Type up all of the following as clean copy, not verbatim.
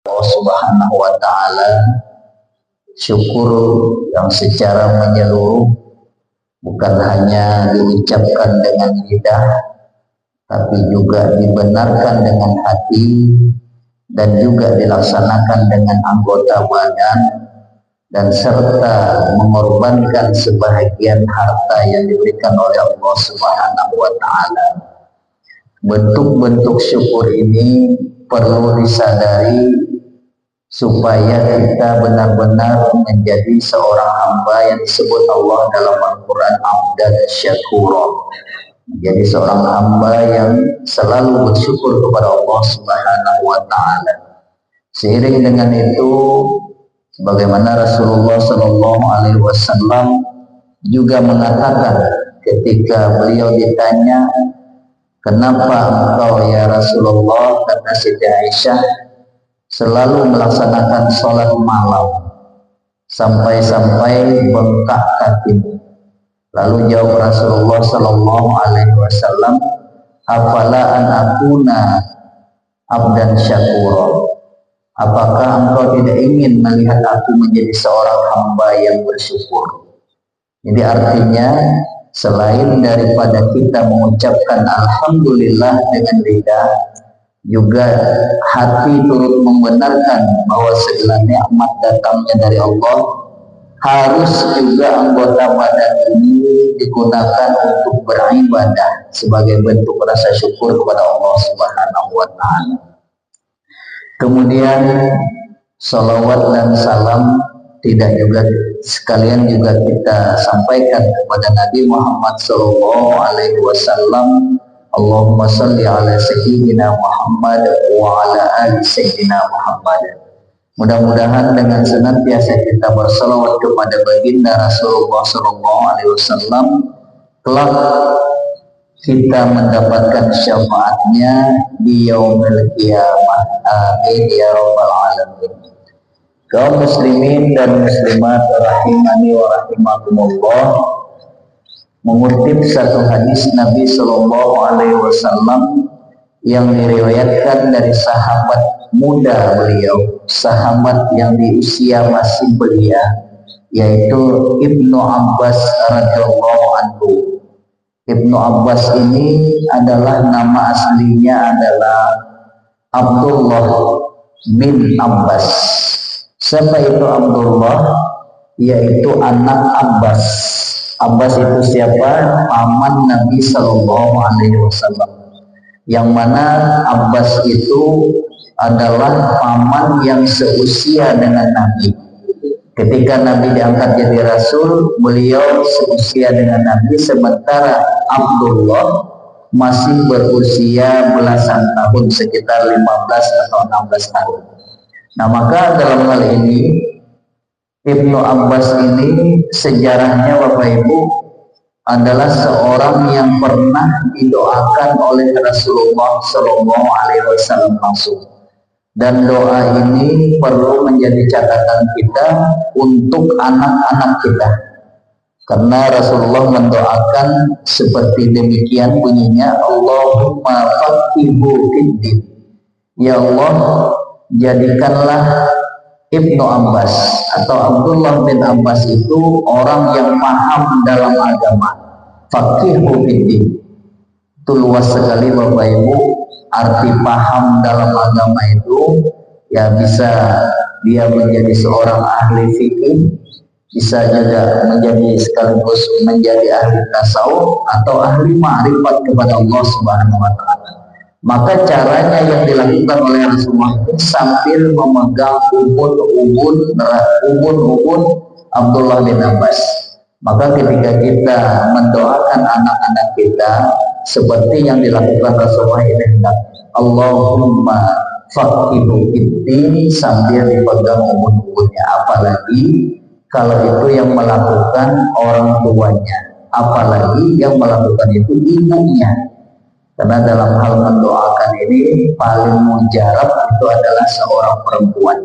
Allah Subhanahu wa Ta'ala, syukur yang secara menyeluruh, bukan hanya diucapkan dengan lidah, tapi juga dibenarkan dengan hati dan juga dilaksanakan dengan anggota badan, dan serta mengorbankan sebahagian harta yang diberikan oleh Allah Subhanahu wa Ta'ala. Bentuk-bentuk syukur ini perlu disadari supaya kita benar-benar menjadi seorang hamba yang disebut Allah dalam Al-Quran abdan syakura, menjadi seorang hamba yang selalu bersyukur kepada Allah Subhanahu wa Ta'ala. Seiring dengan itu, sebagaimana Rasulullah Shallallahu Alaihi Wasallam juga mengatakan ketika beliau ditanya, kenapa engkau ya Rasulullah, kata Siti Aisyah, selalu melaksanakan sholat malam sampai-sampai bengkak kakimu? Lalu jawab Rasulullah Shallallahu Alaihi Wasallam, afala an akuna abdan syakura, apakah engkau tidak ingin melihat aku menjadi seorang hamba yang bersyukur? Jadi artinya, selain daripada kita mengucapkan alhamdulillah dengan lidah, juga hati turut membenarkan bahwa segala nikmat datangnya dari Allah. Harus juga anggota badan ini digunakan untuk beribadah sebagai bentuk rasa syukur kepada Allah Subhanahu wa Ta'ala. Kemudian salawat dan salam tidak juga sekalian juga kita sampaikan kepada Nabi Muhammad Sallallahu Alaihi Wasallam. Allahumma salli ala Sayyidina Muhammad wa ala ali Sayyidina Muhammad. Mudah-mudahan dengan senantiasa kita bersalawat kepada baginda Rasulullah Sallallahu Alaihi Wasallam, kelak kita mendapatkan syafaatnya di yaumil qiyamah. Amin ya rabbal alamin. Kaum muslimin dan muslimat rahimani wa rahimakumullah, mengutip satu hadis Nabi Sallallahu Alaihi Wasallam yang diriwayatkan dari sahabat muda beliau, sahabat yang di usia masih belia, yaitu Ibnu Abbas radhiyallahu anhu. Ibnu Abbas ini adalah nama aslinya adalah Abdullah bin Abbas. Siapa itu Abdullah? Yaitu anak Abbas. Abbas itu siapa? Paman Nabi Sallallahu Alaihi Wasallam. Yang mana Abbas itu adalah paman yang seusia dengan Nabi. Ketika Nabi diangkat jadi Rasul, beliau seusia dengan Nabi, sementara Abdullah masih berusia belasan tahun, sekitar 15 atau 16 tahun. Nah, maka dalam hal ini Ibnu Abbas ini sejarahnya Bapak Ibu adalah seorang yang pernah didoakan oleh Rasulullah Shallallahu Alaihi Wasallam langsung. Dan doa ini perlu menjadi catatan kita untuk anak-anak kita, karena Rasulullah mendoakan seperti demikian bunyinya, Allahumma faqihu fiddin. Ya Allah, jadikanlah Ibnu Abbas atau Abdullah bin Abbas itu orang yang paham dalam agama. Faqihu fiddin itu luas sekali Bapak Ibu. Arti paham dalam agama itu ya bisa dia menjadi seorang ahli fikih, bisa juga menjadi sekaligus menjadi ahli tasawuf atau ahli ma'rifat kepada Allah Subhanahu wa Ta'ala. Maka caranya yang dilakukan oleh Rasulullah itu sambil memegang ubun Abdullah bin Abbas. Maka ketika kita mendoakan anak-anak kita seperti yang dilakukan Rasulullah ini, Allahumma faqihu fiddin, sambil dipegang ubun-ubunnya. Apalagi kalau itu yang melakukan orang tuanya, apalagi yang melakukan itu ibunya. Karena dalam hal mendoakan ini paling mujarab itu adalah seorang perempuan.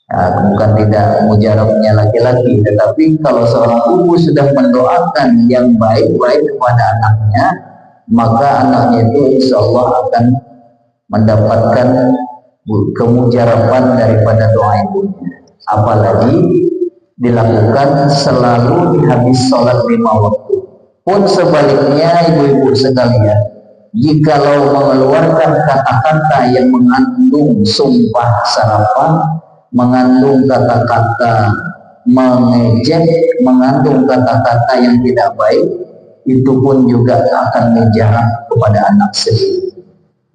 Nah, bukan tidak mujarabnya laki-laki, tetapi kalau seorang ibu sudah mendoakan yang baik-baik kepada anaknya, maka anaknya itu insya Allah akan mendapatkan kemujaraban daripada doa ibunya. Apalagi dilakukan selalu di habis sholat 5 waktu. Pun sebaliknya ibu-ibu sekalian, jikalau mengeluarkan kata-kata yang mengandung sumpah sarapan, mengandung kata-kata mengejek, mengandung kata-kata yang tidak baik, itu pun juga akan menjahat kepada anak sendiri.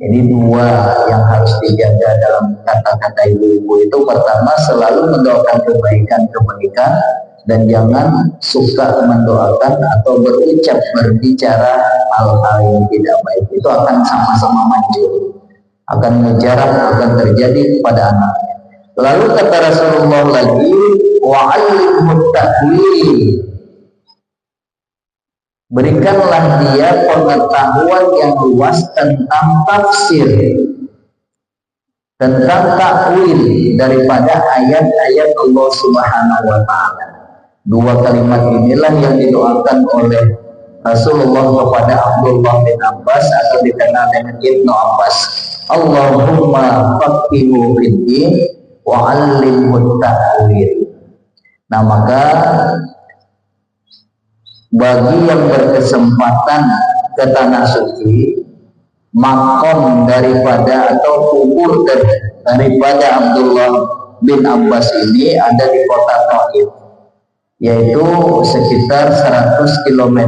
Jadi dua yang harus dijaga dalam kata-kata ibu-ibu itu, pertama selalu mendoakan kebaikan, dan jangan suka mendoakan atau berbicara hal-hal yang tidak baik. Itu akan sama-sama manjur, akan mujarab, akan terjadi kepada anak. Lalu kata Rasulullah lagi, wa'allimhu ta'wil, berikanlah dia pengetahuan yang luas tentang tafsir, tentang takwil daripada ayat-ayat Allah Subhanahu wa Ta'ala. Dua kalimat inilah yang didoakan oleh Rasulullah kepada Abdullah bin Abbas atau dikenal dengan Ibnu Abbas. Allahumma faqihu fiddin wa 'allimhu ta'wil. Nah, maka bagi yang berkesempatan ke tanah suci, makom daripada atau kubur daripada Abdullah bin Abbas ini ada di kota Taif, yaitu sekitar 100 km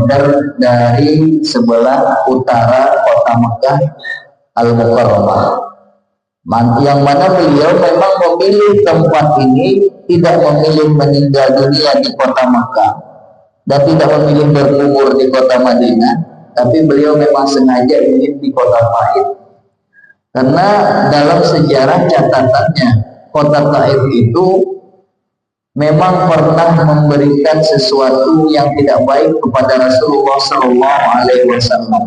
dari sebelah utara kota Mekah Al-Mukarramah, yang mana beliau memang memilih tempat ini, tidak memilih meninggal dunia di kota Mekah dan tidak memilih berkubur di kota Madinah, tapi beliau memang sengaja ingin di kota Taif, karena dalam sejarah catatannya kota Taif itu memang pernah memberikan sesuatu yang tidak baik kepada Rasulullah SAW,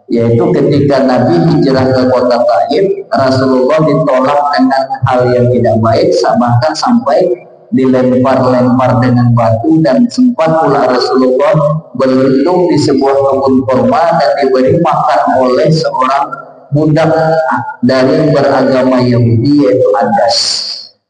yaitu ketika Nabi hijrah ke kota Taif, Rasulullah ditolak dengan hal yang tidak baik, bahkan sampai dilempar-lempar dengan batu, dan sempat pula Rasulullah berlindung di sebuah kebun kurma dan diberi makan oleh seorang budak dari beragama Yahudi, yaitu Adas.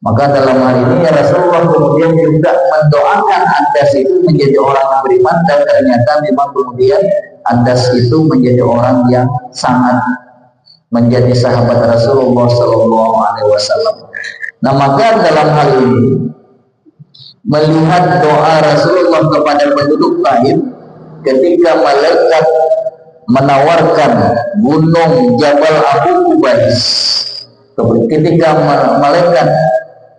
Maka dalam hal ini Rasulullah kemudian juga mendoakan Adas itu menjadi orang yang beriman, dan ternyata memang kemudian Adas itu menjadi orang yang sangat menjadi sahabat Rasulullah SAW. Nah, maka dalam hal ini, melihat doa Rasulullah kepada penduduk Taif ketika malaikat menawarkan gunung Jabal Abu Qubais, ketika malaikat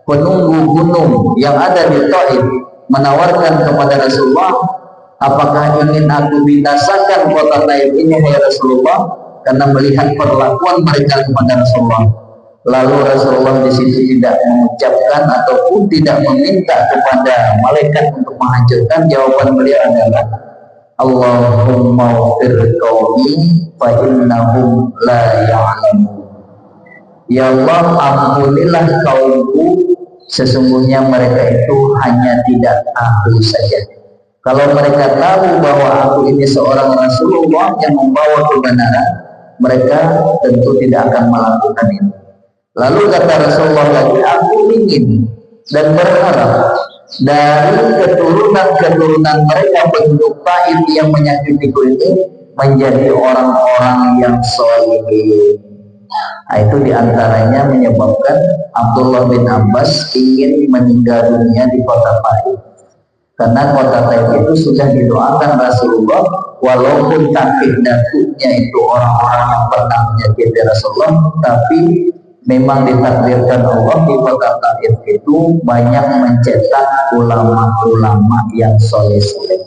penunggu gunung yang ada di Taif menawarkan kepada Rasulullah, apakah ingin aku binasakan kota Taif ini, hai Rasulullah, karena melihat perlakuan mereka kepada Rasulullah. Lalu Rasulullah di situ tidak mengucapkan ataupun tidak meminta kepada malaikat untuk menghancurkan. Jawaban beliau adalah Allahumma fir qaumi fa innahum la ya'lamun. Ya Allah, ampunilah kaumku, sesungguhnya mereka itu hanya tidak tahu saja. Kalau mereka tahu bahwa aku ini seorang Rasulullah yang membawa kebenaran, mereka tentu tidak akan melakukan itu. Lalu kata Rasulullah lagi, aku ingin dan berharap dari keturunan mereka penduduk Taif yang menyakitiku ini menjadi orang-orang yang soleh. Nah, itu diantaranya menyebabkan Abdullah bin Abbas ingin meninggal dunia di kota Taif, karena kota Taif itu sudah didoakan Rasulullah, walaupun takdir datuknya itu orang-orang yang pernah menyakiti Rasulullah, tapi memang ditakdirkan Allah di kota Taif itu banyak mencetak ulama-ulama yang soleh-soleh.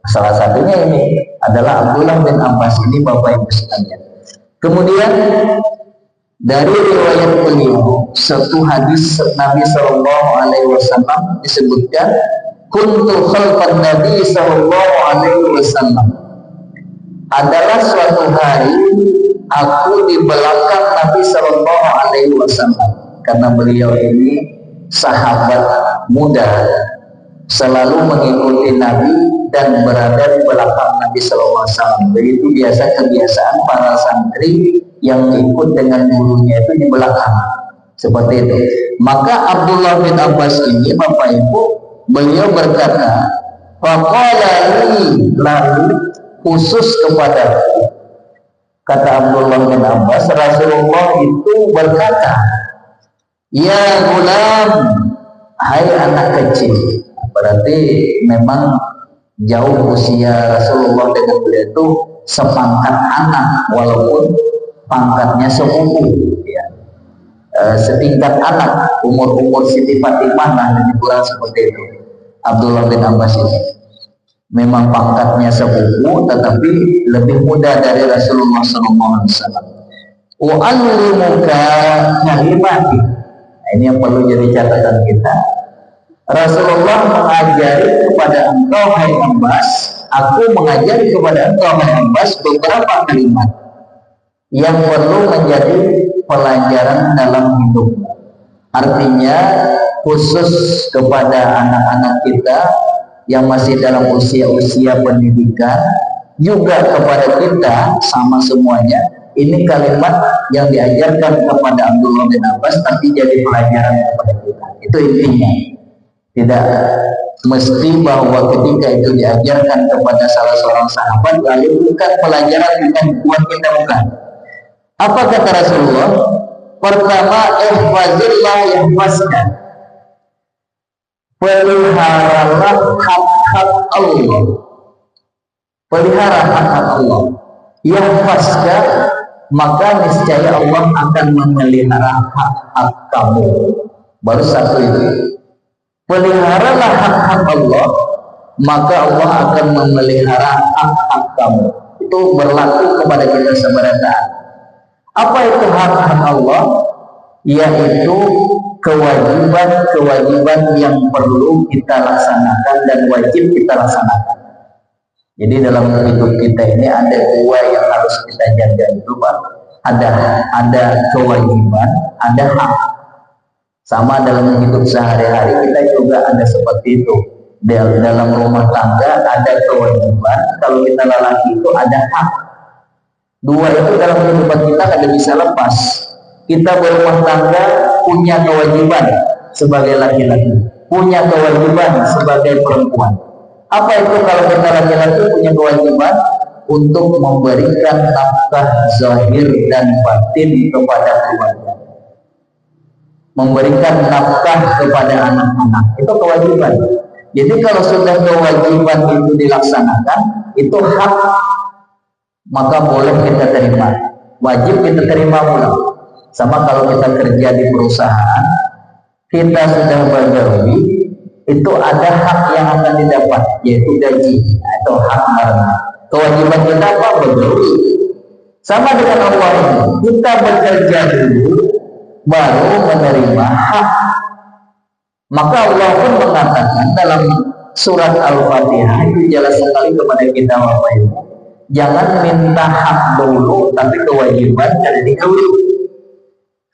Salah satunya ini adalah Abdullah bin Abbas ini, Bapak Ibu sekalian. Kemudian dari riwayat beliau, satu hadis Nabi Shallallahu Alaihi Wasallam disebutkan, kuntu khalfan Nabi Shallallahu Alaihi Wasallam, adalah suatu hari aku di belakang Nabi Shallallahu Alaihi Wasallam, karena beliau ini sahabat muda, selalu mengikuti Nabi dan berada di belakang Nabi Shallallahu Alaihi Wasallam. Begitu biasa kebiasaan para santri yang ikut dengan gurunya itu di belakang, Seperti itu. Maka Abdullah bin Abbas ini, Bapak Ibu, beliau berkata, faqala li, lalu khusus kepadaku, kata Abdullah bin Abbas, Rasulullah itu berkata, ya gulam, hai anak kecil. Berarti memang jauh usia Rasulullah dengan beliau itu sepangkat anak, walaupun pangkatnya sepupu, ya. Setingkat anak, umur Siti Fatimah lah, lebih kurang seperti itu. Abdullah bin Abbas ini memang pangkatnya sepupu, tetapi lebih muda dari Rasulullah SAW. Wa allimuka kalimati. Ini yang perlu jadi catatan kita. Rasulullah mengajari kepada engkau, hai Abbas, aku mengajari kepada engkau, hai Abbas, beberapa kalimat yang perlu menjadi pelajaran dalam hidupmu. Artinya khusus kepada anak-anak kita yang masih dalam usia-usia pendidikan, juga kepada kita sama semuanya. Ini kalimat yang diajarkan kepada Abdullah bin Abbas, tapi jadi pelajaran kepada kita. Itu intinya. Tidak mesti bahwa ketika itu diajarkan kepada salah seorang sahabat lalu bukan pelajaran yang buat kita, bukan. Apa kata Rasulullah? Pertama, ihfazillah yahfazka. Peliharalah hak-hak Allah. Pelihara hak-hak Allah. Yahfazka, maka niscaya Allah akan memelihara hak-hak kamu. Baru satu itu. Peliharalah hak-hak Allah, maka Allah akan memelihara hak-hak kamu. Itu berlaku kepada kita sebenarnya. Apa itu hak-hak Allah? Yaitu kewajiban-kewajiban yang perlu kita laksanakan dan wajib kita laksanakan. Jadi dalam hidup kita ini ada dua yang harus kita jaga itu, Pak. Ada kewajiban, ada hak. Sama dalam hidup sehari-hari kita juga ada seperti itu. Dalam rumah tangga ada kewajiban, kalau kita lelaki itu ada hak. Dua itu dalam kehidupan kita tidak bisa lepas. Kita berumah tangga punya kewajiban sebagai laki-laki, punya kewajiban sebagai perempuan. Apa itu kalau kita laki-laki punya kewajiban? Untuk memberikan nafkah zahir dan batin kepada keluarga, memberikan nafkah kepada anak-anak, itu kewajiban. Jadi kalau sudah kewajiban itu dilaksanakan, itu hak, maka boleh kita terima, wajib kita terima pula. Sama kalau kita kerja di perusahaan, kita sudah bekerja, itu ada hak yang akan didapat, yaitu gaji atau hak barang. Kewajiban kita apa? Bekerja. Sama dengan Allah ini, kita bekerja dulu, baru menerima hak. Maka Allah pun mengatakan dalam surat Al-Fatihah, itu jelas sekali kepada kita, Bapak Ibu, jangan minta hak dulu, tapi kewajiban jadi dahulu.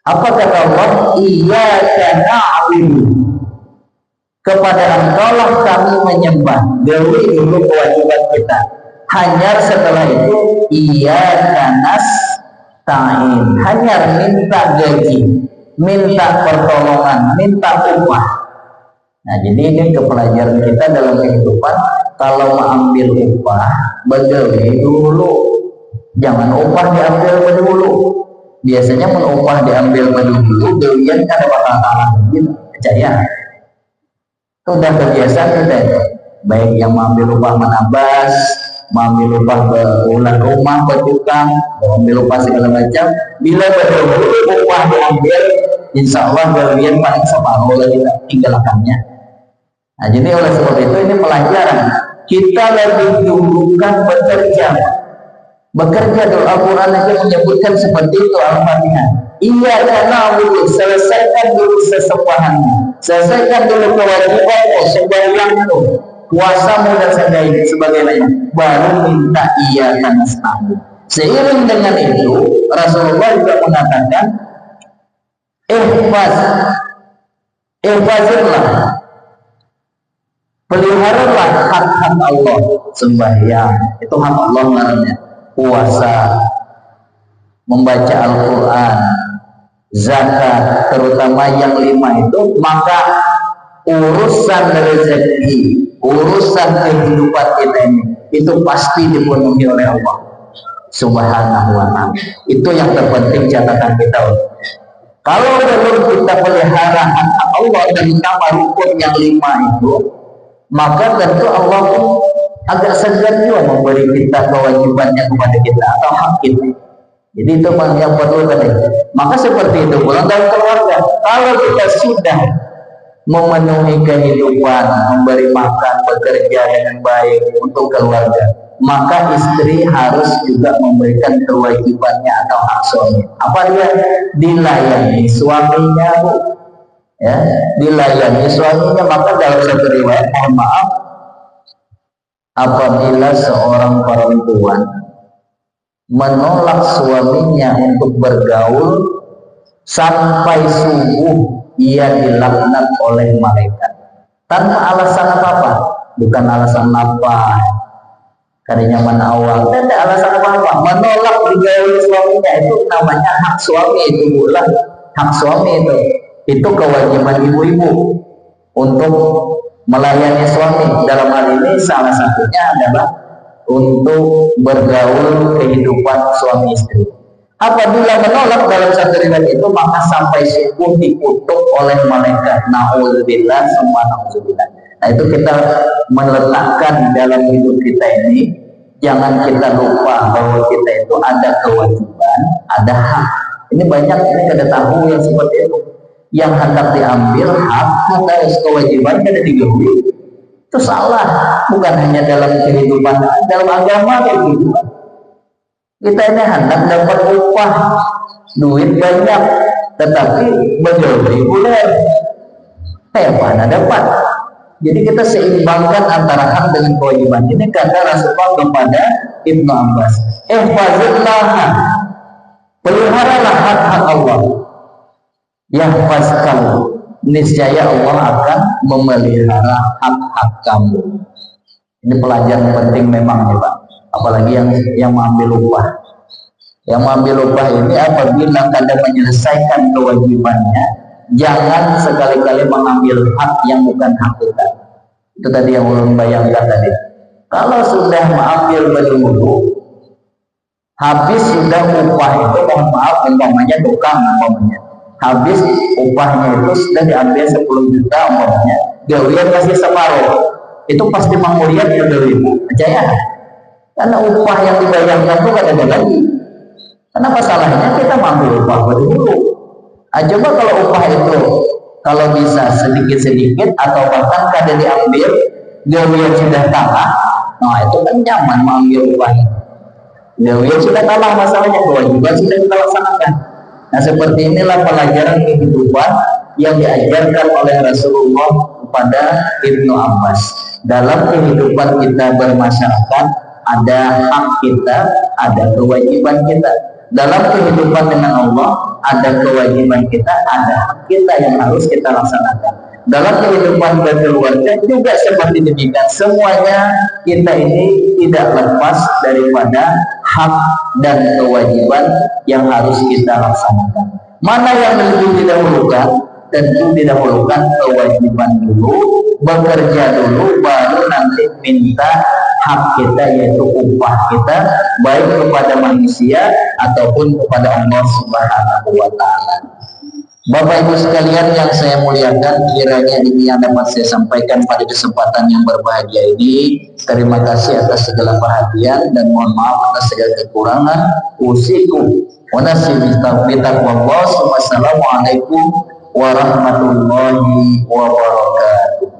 Apa kata Allah? Iyyaka na'budu, kepada Engkaulah kami menyembah. Dahulu kewajiban kita. Hanya setelah itu iyyaka nasta'in, hanya minta gaji, minta pertolongan, minta upah. Nah, jadi ini kepelajaran kita dalam kehidupan. Kalau mau ambil upah, begawe dulu, jangan upah diambil dulu. Biasanya upah diambil dulu, gawian kan bakal kalah gitu, percaya. Sudah kebiasaan kita itu, baik yang mengambil upah menabas, mengambil upah berulang rumah, bertukang, mengambil upah segala macam. Bila betul upah diambil, insya Allah gawian paling separuh lagi tinggalkannya. Nah, jadi oleh sebab itu ini pelajaran. Kita lebih dulukan bekerja. Bekerja dulu. Al-Quran aja menyebutkan seperti itu, Al-Fatihah. Iya karena dulu selesaikan dulu sesembahanmu, selesaikan dulu kewajibanmu, sembahyangmu, puasamu dan sebagainya, baru minta iya karena setahun. Seiring dengan itu, Rasulullah juga mengatakan, ihfazillah, peliharalah hak-hak Allah. Sembahyang itu hak Allah namanya, puasa, membaca Al-Quran, zakat, terutama yang 5 itu, maka urusan rezeki, urusan kehidupan kita ini itu pasti dipenuhi oleh Allah Subhanahu wa ta'ala. Itu yang terpenting catatan kita. Kalau belum kita pelihara hak Allah dan nama rukun yang 5 itu, maka tentu Allah agak segan juga memberi kita kewajibannya kepada kita atau hak kita. Jadi itu yang perlu tadi. Maka seperti itu pula dalam keluarga. Kalau kita sudah memenuhi kehidupan, memberi makan, bekerja dengan baik untuk keluarga, maka istri harus juga memberikan kewajibannya atau hak suami. Apa dia? Dilayani suaminya, Bu. Ya, dilayani suaminya. Maka dalam satu riwayat, mohon maaf, apabila seorang perempuan menolak suaminya untuk bergaul sampai subuh, ia dilaknat oleh malaikat tanpa alasan apa-apa. Bukan alasan apa karena nyaman awal, tidak alasan apa-apa. Menolak digauli suaminya itu namanya hak suami. Itu bukan hak suami, itu kewajiban ibu-ibu untuk melayani suami. Dalam hal ini salah satunya adalah untuk bergaul kehidupan suami istri. Apabila menolak dalam satu riwayat itu, maka sampai subuh dikutuk oleh malaikat. Na'udzubillah, semua na'udzubillah. Nah, itu kita meletakkan dalam hidup kita ini, jangan kita lupa bahwa kita itu ada kewajiban, ada hak. Ini banyak ini kada tahu yang seperti itu. Yang hendak diambil hak atau kewajiban kada digauli. Itu salah, bukan hanya dalam kehidupan, dalam agama gitu. Kita ini hendak dapat upah, duit banyak, tetapi berjual reguler, mana dapat. Jadi kita seimbangkan antara hak dengan kewajiban. Ini kata Rasulullah kepada Ibnu Abbas, ihfazillah, peliharalah hak-hak Allah, yahfazkan, niscaya Allah akan memelihara hak-hak kamu. Ini pelajaran penting memang ya Pak. Apalagi yang mengambil upah. Yang mengambil upah ini apabila kadang menyelesaikan kewajibannya, jangan sekali-kali mengambil hak yang bukan hak kita. Itu tadi yang ulun bayangkan tadi. Kalau sudah mengambil berdulu, habis sudah upah itu, mohon maaf, umpamanya tukang, umpamanya habis upahnya itu sudah diambil 10 juta umpamanya, gawian masih separuh, itu pasti menguliat ya 2.000, percaya? Karena upah yang dibayarkan itu gak ada lagi. Kenapa salahnya kita mengambil upah dulu? Coba kalau upah itu kalau bisa sedikit-sedikit atau bahkan kada diambil, gawian sudah kalah, nah itu kan nyaman mengambil upahnya. Gawian sudah kalah, masalahnya kewajiban sudah kita laksanakan. Nah, seperti inilah pelajaran kehidupan yang diajarkan oleh Rasulullah kepada Ibnu Abbas. Dalam kehidupan kita bermasyarakat, ada hak kita, ada kewajiban kita. Dalam kehidupan dengan Allah, ada kewajiban kita, ada hak kita yang harus kita laksanakan. Dalam kehidupan berkeluarga juga seperti demikian. Semuanya kita ini tidak lepas daripada hak dan kewajiban yang harus kita laksanakan. Mana yang lebih didahulukan? Tentu didahulukan kewajiban dulu, bekerja dulu, baru nanti minta hak kita, yaitu upah kita, baik kepada manusia ataupun kepada Allah Subhanahu wa ta'ala. Bapak Ibu sekalian yang saya muliakan, kiranya ini yang dapat saya sampaikan pada kesempatan yang berbahagia ini. Terima kasih atas segala perhatian dan mohon maaf atas segala kekurangan. Usikum wa nasibi taqwallah. Wassalamualaikum warahmatullahi wabarakatuh.